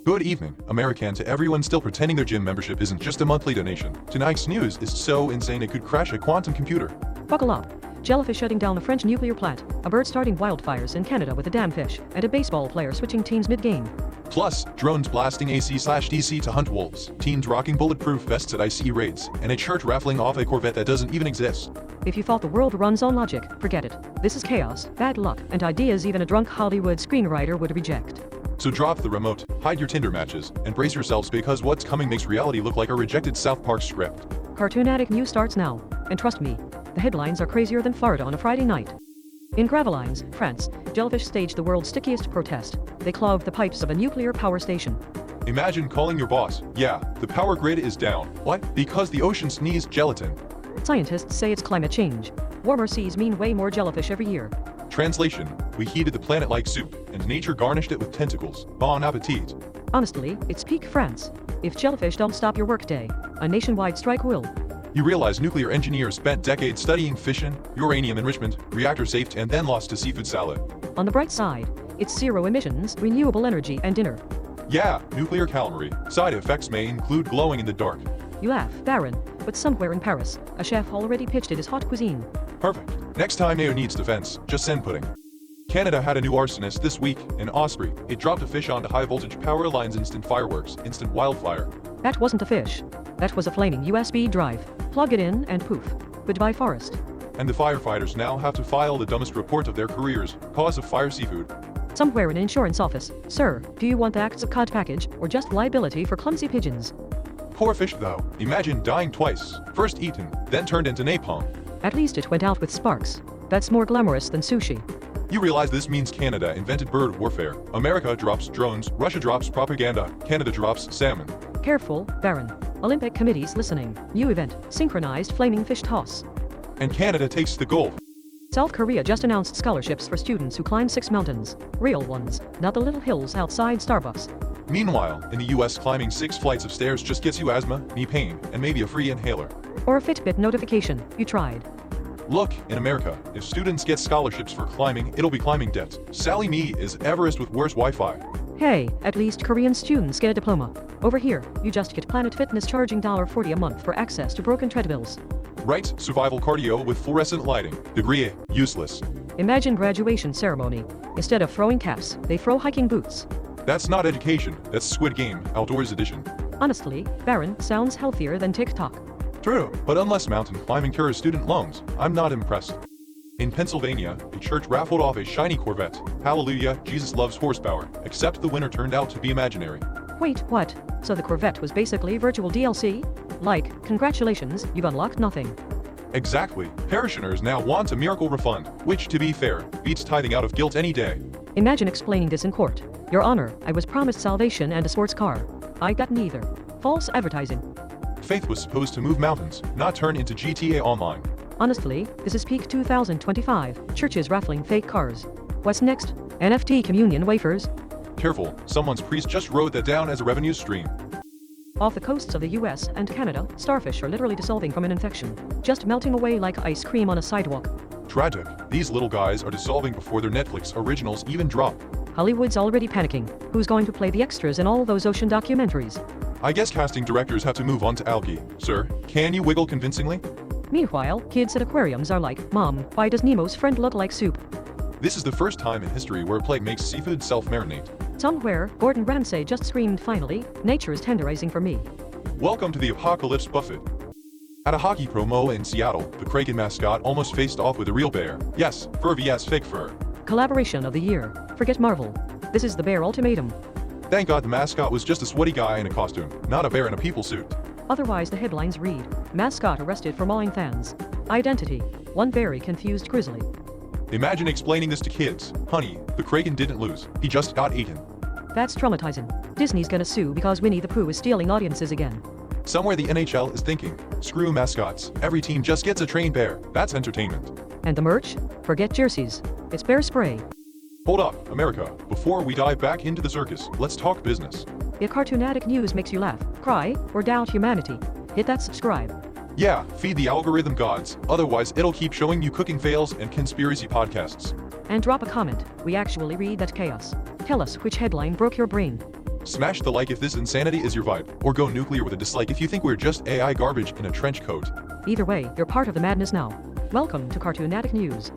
Good evening, American, to everyone still pretending their gym membership isn't just a monthly donation. Tonight's news is so insane it could crash a quantum computer. Buckle up. Jellyfish shutting down a French nuclear plant, a bird starting wildfires in Canada with a damn fish, and a baseball player switching teams mid-game. Plus, drones blasting AC/DC to hunt wolves, teens rocking bulletproof vests at IC raids, and a church raffling off a Corvette that doesn't even exist. If you thought the world runs on logic, forget it. This is chaos, bad luck, and ideas even a drunk Hollywood screenwriter would reject. So drop the remote, hide your Tinder matches, and brace yourselves because what's coming makes reality look like a rejected South Park script. Cartoonatic news starts now, and trust me, the headlines are crazier than Florida on a Friday night. In Gravelines, France, Jellyfish staged the world's stickiest protest. They clogged the pipes of a nuclear power station. Imagine calling your boss, yeah, the power grid is down. What? Because the ocean sneezed gelatin. Scientists say it's climate change. Warmer seas mean way more jellyfish every year. Translation, we heated the planet like soup, and nature garnished it with tentacles. Bon appetit. Honestly, it's peak France. If jellyfish don't stop your workday, a nationwide strike will. You realize nuclear engineers spent decades studying fission, uranium enrichment, reactor safety, and then lost to seafood salad. On the bright side, it's zero emissions, renewable energy, and dinner. Yeah, nuclear calamari. Side effects may include glowing in the dark. You laugh, Baron, but somewhere in Paris, a chef already pitched it as hot cuisine. Perfect. Next time Neo needs defense, just send pudding. Canada had a new arsonist this week, an Osprey. It dropped a fish onto high-voltage power lines, instant fireworks, instant wildfire. That wasn't a fish. That was a flaming USB drive. Plug it in and poof. Goodbye forest. And the firefighters now have to file the dumbest report of their careers, cause of fire seafood. Somewhere in an insurance office. Sir, do you want the acts of cod package, or just liability for clumsy pigeons? Poor fish though. Imagine dying twice. First eaten, then turned into napalm. At least it went out with sparks. That's more glamorous than sushi. You realize this means Canada invented bird warfare. America drops drones, Russia drops propaganda, Canada drops salmon. Careful, Baron. Olympic committees listening. New event, synchronized flaming fish toss. And Canada takes the gold. South Korea just announced scholarships for students who climb 6 mountains. Real ones, not the little hills outside Starbucks. Meanwhile, in the US, climbing 6 flights of stairs just gets you asthma, knee pain, and maybe a free inhaler. Or a Fitbit notification, you tried. Look, in America, if students get scholarships for climbing, it'll be climbing debt. Sally Me is Everest with worse Wi-Fi. Hey, at least Korean students get a diploma. Over here, you just get Planet Fitness charging $40 a month for access to broken treadmills. Right, survival cardio with fluorescent lighting. Degree, useless. Imagine graduation ceremony. Instead of throwing caps, they throw hiking boots. That's not education, that's Squid Game, Outdoors Edition. Honestly, Baron sounds healthier than TikTok. True, but unless mountain climbing cures student loans, I'm not impressed. In Pennsylvania, a church raffled off a shiny Corvette. Hallelujah, Jesus loves horsepower, except the winner turned out to be imaginary. Wait, what? So the Corvette was basically virtual DLC? Like, congratulations, you've unlocked nothing. Exactly. Parishioners now want a miracle refund, which, to be fair, beats tithing out of guilt any day. Imagine explaining this in court. Your Honor, I was promised salvation and a sports car. I got neither. False advertising. Faith was supposed to move mountains, not turn into GTA Online. Honestly, this is peak 2025. Churches raffling fake cars. What's next? NFT communion wafers? Careful, someone's priest just wrote that down as a revenue stream. Off the coasts of the US and Canada, starfish are literally dissolving from an infection. Just melting away like ice cream on a sidewalk. Tragic. These little guys are dissolving before their Netflix originals even drop. Hollywood's already panicking. Who's going to play the extras in all those ocean documentaries? I guess casting directors have to move on to algae. Sir, can you wiggle convincingly? Meanwhile, kids at aquariums are like, Mom, why does Nemo's friend look like soup? This is the first time in history where a plague makes seafood self-marinate. Somewhere, Gordon Ramsay just screamed finally, nature is tenderizing for me. Welcome to the apocalypse buffet. At a hockey promo in Seattle, the Kraken mascot almost faced off with a real bear. Yes, fur vs fake fur. Collaboration of the year. Forget Marvel. This is the bear ultimatum. Thank God the mascot was just a sweaty guy in a costume, not a bear in a people suit. Otherwise the headlines read, mascot arrested for mawing fans. Identity, one very confused grizzly. Imagine explaining this to kids. Honey, the Kraken didn't lose, he just got eaten. That's traumatizing. Disney's gonna sue because Winnie the Pooh is stealing audiences again. Somewhere the NHL is thinking, screw mascots, every team just gets a trained bear, that's entertainment. And the merch? Forget jerseys. It's bear spray. Hold up, America, before we dive back into the circus, let's talk business. If Cartoonatic news makes you laugh, cry, or doubt humanity, hit that subscribe. Yeah, feed the algorithm gods, otherwise it'll keep showing you cooking fails and conspiracy podcasts. And drop a comment, we actually read that chaos. Tell us which headline broke your brain. Smash the like if this insanity is your vibe, or go nuclear with a dislike if you think we're just AI garbage in a trench coat. Either way, you're part of the madness now. Welcome to Cartoonatic News.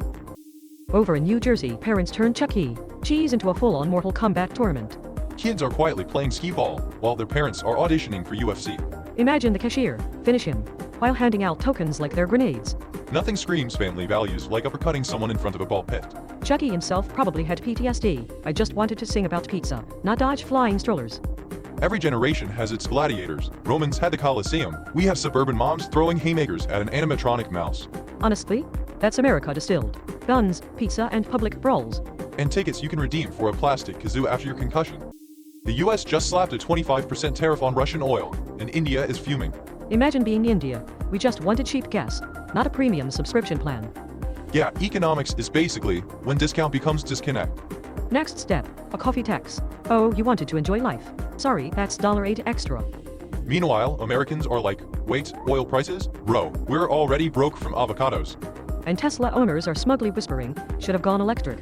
Over in New Jersey, parents turned Chuck E. Cheese into a full-on Mortal Kombat tournament. Kids are quietly playing skee-ball, while their parents are auditioning for UFC. Imagine the cashier, finish him, while handing out tokens like they're grenades. Nothing screams family values like uppercutting someone in front of a ball pit. Chuck E. himself probably had PTSD. I just wanted to sing about pizza, not dodge flying strollers. Every generation has its gladiators. Romans had the Colosseum. We have suburban moms throwing haymakers at an animatronic mouse. Honestly, that's America distilled. Guns, pizza, and public brawls. And tickets you can redeem for a plastic kazoo after your concussion. The US just slapped a 25% tariff on Russian oil, and India is fuming. Imagine being India. We just wanted cheap gas, not a premium subscription plan. Yeah, economics is basically when discount becomes disconnect. Next step, a coffee tax. Oh, you wanted to enjoy life. Sorry, that's $8 extra. Meanwhile, Americans are like, wait, oil prices? Bro, we're already broke from avocados. And Tesla owners are smugly whispering, should have gone electric.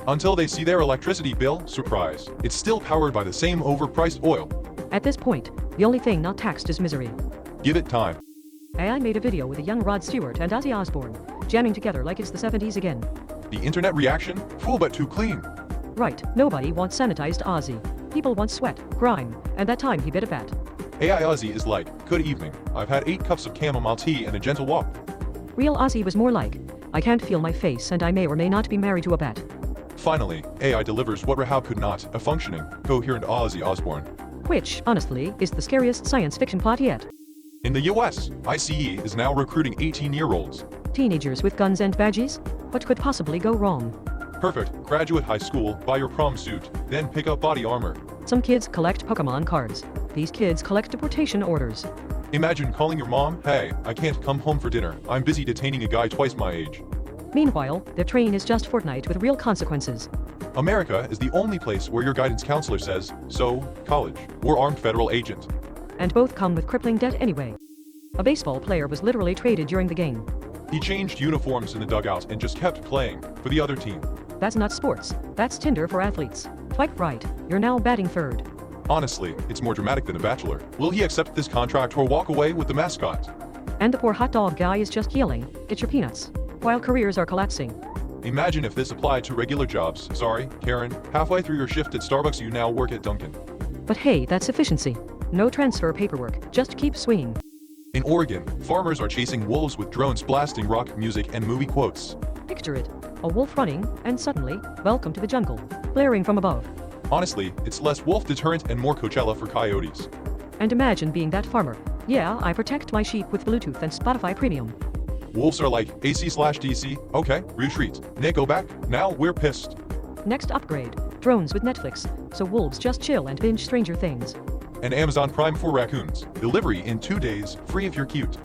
Until they see their electricity bill, surprise, it's still powered by the same overpriced oil. At this point, the only thing not taxed is misery. Give it time. AI made a video with a young Rod Stewart and Ozzy Osbourne, jamming together like it's the 70s again. The internet reaction? Cool but too clean. Right, nobody wants sanitized Ozzy. People want sweat, grime, and that time he bit a bat. AI Ozzy is like, good evening, I've had 8 cups of chamomile tea and a gentle walk. Real Ozzy was more like, I can't feel my face and I may or may not be married to a bat. Finally, AI delivers what Rahab could not, a functioning, coherent Ozzy Osbourne. Which, honestly, is the scariest science fiction plot yet. In the US, ICE is now recruiting 18-year-olds. Teenagers with guns and badges? What could possibly go wrong? Perfect, graduate high school, buy your prom suit, then pick up body armor. Some kids collect Pokemon cards. These kids collect deportation orders. Imagine calling your mom, hey, I can't come home for dinner, I'm busy detaining a guy twice my age. Meanwhile, their train is just Fortnite with real consequences. America is the only place where your guidance counselor says, so, college, or armed federal agent. And both come with crippling debt anyway. A baseball player was literally traded during the game. He changed uniforms in the dugout and just kept playing for the other team. That's not sports, that's Tinder for athletes. Quite right, you're now batting third. Honestly, it's more dramatic than a bachelor. Will he accept this contract or walk away with the mascot? And the poor hot dog guy is just yelling, get your peanuts, while careers are collapsing. Imagine if this applied to regular jobs. Sorry, Karen, halfway through your shift at Starbucks you now work at Dunkin'. But hey, that's efficiency. No transfer paperwork, just keep swinging. In Oregon, farmers are chasing wolves with drones blasting rock music and movie quotes. Picture it, a wolf running, and suddenly, welcome to the jungle, blaring from above. Honestly, it's less wolf deterrent and more Coachella for coyotes. And imagine being that farmer. Yeah, I protect my sheep with Bluetooth and Spotify Premium. Wolves are like, AC/DC, okay, retreat. Nick, go back, now we're pissed. Next upgrade, drones with Netflix, so wolves just chill and binge Stranger Things. And Amazon Prime for raccoons. Delivery in 2 days, free if you're cute.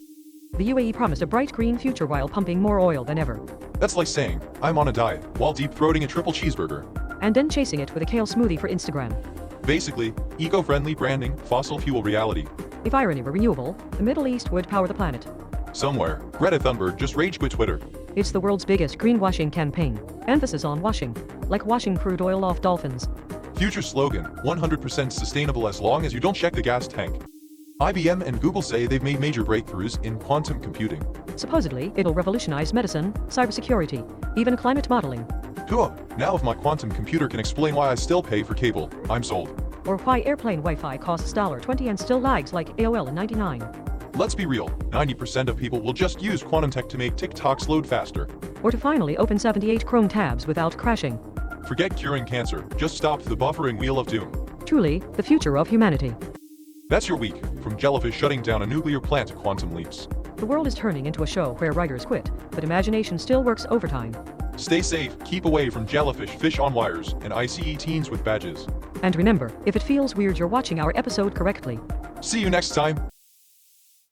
The UAE promised a bright green future while pumping more oil than ever. That's like saying, I'm on a diet, while deep-throating a triple cheeseburger. And then chasing it with a kale smoothie for Instagram. Basically, eco-friendly branding, fossil fuel reality. If irony were renewable, the Middle East would power the planet. Somewhere, Greta Thunberg just rage quit Twitter. It's the world's biggest greenwashing campaign. Emphasis on washing, like washing crude oil off dolphins. Future slogan, 100% sustainable as long as you don't check the gas tank. IBM and Google say they've made major breakthroughs in quantum computing. Supposedly, it'll revolutionize medicine, cybersecurity, even climate modeling. Cool. Now if my quantum computer can explain why I still pay for cable, I'm sold. Or why airplane Wi-Fi costs $20 and still lags like AOL in '99. Let's be real, 90% of people will just use quantum tech to make TikToks load faster. Or to finally open 78 Chrome tabs without crashing. Forget curing cancer, just stop the buffering wheel of doom. Truly, the future of humanity. That's your week, from Jellyfish shutting down a nuclear plant to quantum leaps. The world is turning into a show where writers quit, but imagination still works overtime. Stay safe, keep away from jellyfish, fish on wires, and ICE teens with badges. And remember, if it feels weird you're watching our episode correctly. See you next time.